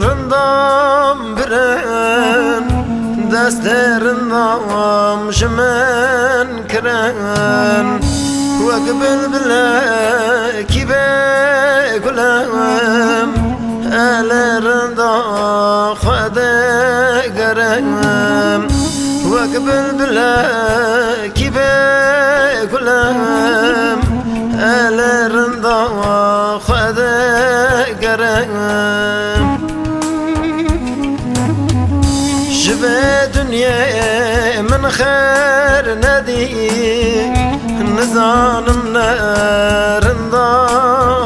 rindam biren Desterindam jimen kiren Vek bülbüle kibe gülem Ellerinde khade gerem Vek bülbüle kibe gülem Ellerinde khade gerem Jibe dünya min khair nedi Nizanım nerinde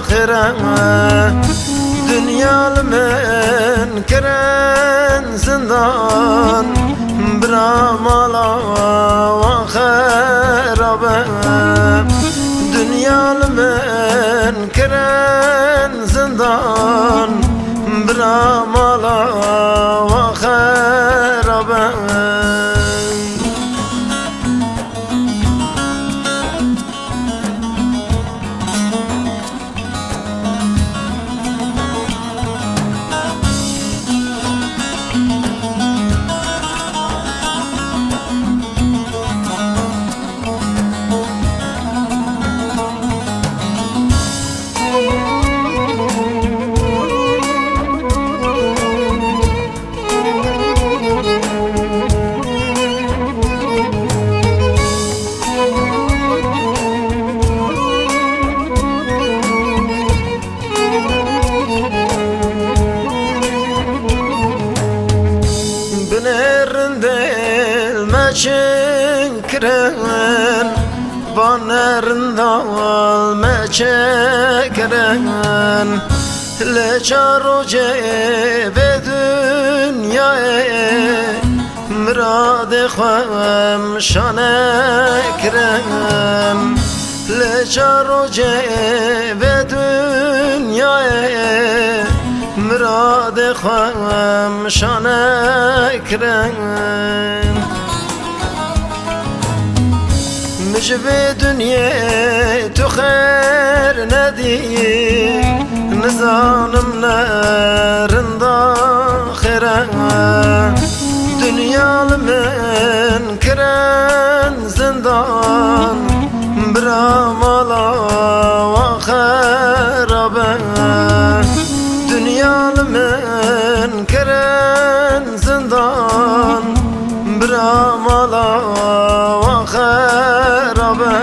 khirem Dünyalımın kiren zindan Bramala ve kharabe Dünyalımın kiren zindan Bramala ve kharabe Çekren Vanerindal meçekren Leçaroce ve dünyaya Mürad-ı kham şanekrem Leçaroce ve dünyaya Mürad-ı kham şanekrem Mecbe dünya tu khair nedi Nizanım nerinde khira Dünyalımın kiren zindan Bramala ve kharabe Dünyalımın kiren zindan Bramala ve kharabe